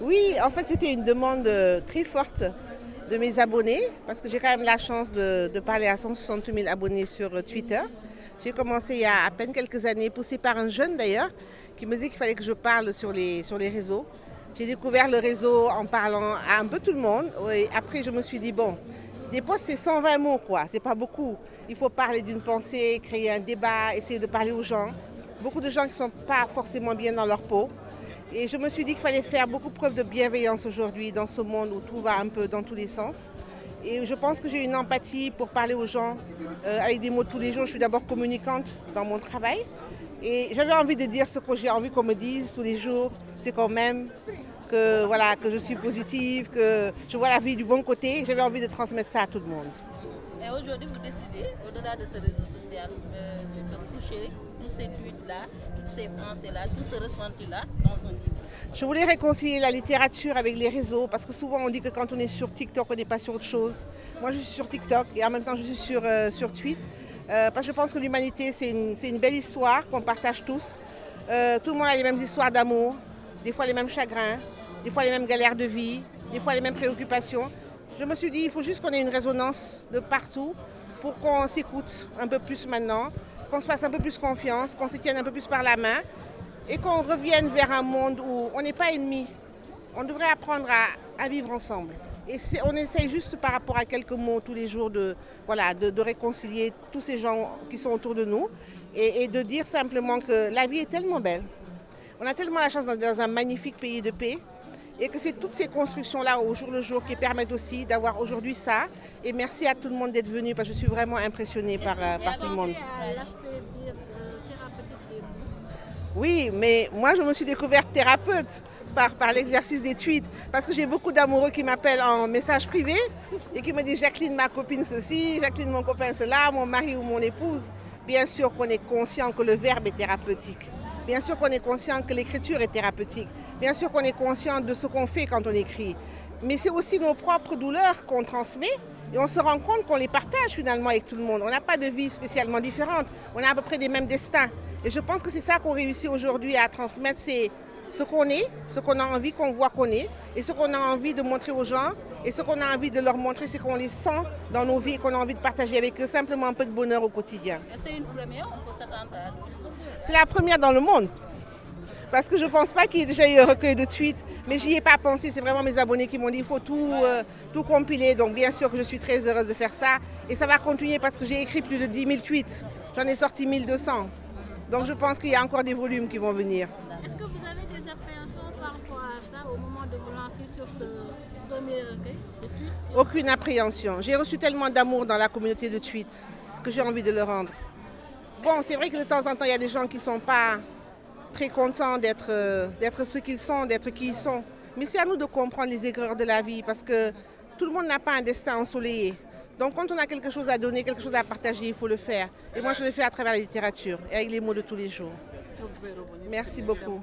Oui, en fait, c'était une demande très forte de mes abonnés, parce que j'ai quand même la chance de parler à 160 000 abonnés sur Twitter. J'ai commencé il y a à peine quelques années, poussé par un jeune d'ailleurs, qui me disait qu'il fallait que je parle sur les réseaux. J'ai découvert le réseau en parlant à un peu tout le monde. Et après, je me suis dit, bon, des posts, c'est 120 mots, quoi, c'est pas beaucoup. Il faut parler d'une pensée, créer un débat, essayer de parler aux gens. Beaucoup de gens qui ne sont pas forcément bien dans leur peau. Et je me suis dit qu'il fallait faire beaucoup preuve de bienveillance aujourd'hui dans ce monde où tout va un peu dans tous les sens. Et je pense que j'ai une empathie pour parler aux gens avec des mots de tous les jours. Je suis d'abord communicante dans mon travail. Et j'avais envie de dire ce que j'ai envie qu'on me dise tous les jours. C'est quand même que, voilà, que je suis positive, que je vois la vie du bon côté. J'avais envie de transmettre ça à tout le monde. Et aujourd'hui, vous décidez, au-delà de ce réseau social, de coucher tous ces tweets-là, toutes ces pensées-là, tout ce ressenti-là dans un livre. Je voulais réconcilier la littérature avec les réseaux parce que souvent on dit que quand on est sur TikTok, on n'est pas sur autre chose. Moi je suis sur TikTok et en même temps je suis sur Tweet parce que je pense que l'humanité c'est une belle histoire qu'on partage tous. Tout le monde a les mêmes histoires d'amour, des fois les mêmes chagrins, des fois les mêmes galères de vie, des fois les mêmes préoccupations. Je me suis dit il faut juste qu'on ait une résonance de partout pour qu'on s'écoute un peu plus maintenant, qu'on se fasse un peu plus confiance, qu'on se tienne un peu plus par la main et qu'on revienne vers un monde où on n'est pas ennemis. On devrait apprendre à vivre ensemble. Et on essaye juste par rapport à quelques mots tous les jours de réconcilier tous ces gens qui sont autour de nous et de dire simplement que la vie est tellement belle. On a tellement la chance d'être dans un magnifique pays de paix et que c'est toutes ces constructions-là au jour le jour qui permettent aussi d'avoir aujourd'hui ça. Et merci à tout le monde d'être venu parce que je suis vraiment impressionnée par tout le monde. Oui, mais moi je me suis découverte thérapeute par l'exercice des tweets parce que j'ai beaucoup d'amoureux qui m'appellent en message privé et qui me disent Jacqueline ma copine ceci, Jacqueline mon copain cela, mon mari ou mon épouse. Bien sûr qu'on est conscient que le verbe est thérapeutique. Bien sûr qu'on est conscient que l'écriture est thérapeutique. Bien sûr qu'on est conscient de ce qu'on fait quand on écrit. Mais c'est aussi nos propres douleurs qu'on transmet et on se rend compte qu'on les partage finalement avec tout le monde. On n'a pas de vie spécialement différente. On a à peu près des mêmes destins. Et je pense que c'est ça qu'on réussit aujourd'hui à transmettre, c'est ce qu'on est, ce qu'on a envie qu'on voit qu'on est, et ce qu'on a envie de montrer aux gens, et ce qu'on a envie de leur montrer, c'est qu'on les sent dans nos vies et qu'on a envie de partager avec eux simplement un peu de bonheur au quotidien. C'est une première, on peut s'attendre à... C'est la première dans le monde. Parce que je ne pense pas qu'il y ait déjà eu un recueil de tweets, mais j'y ai pas pensé. C'est vraiment mes abonnés qui m'ont dit qu'il faut tout compiler. Donc bien sûr que je suis très heureuse de faire ça. Et ça va continuer parce que j'ai écrit plus de 10 000 tweets. J'en ai sorti 1200. Donc je pense qu'il y a encore des volumes qui vont venir. Est-ce que vous avez des appréhensions par rapport à ça au moment de vous lancer sur ce premier recueil de tweets? Aucune appréhension. J'ai reçu tellement d'amour dans la communauté de tweets que j'ai envie de le rendre. Bon, c'est vrai que de temps en temps, il y a des gens qui ne sont pas très contents d'être ce qu'ils sont, d'être qui ils sont. Mais c'est à nous de comprendre les aigreurs de la vie parce que tout le monde n'a pas un destin ensoleillé. Donc quand on a quelque chose à donner, quelque chose à partager, il faut le faire. Et moi, je le fais à travers la littérature et avec les mots de tous les jours. Merci beaucoup.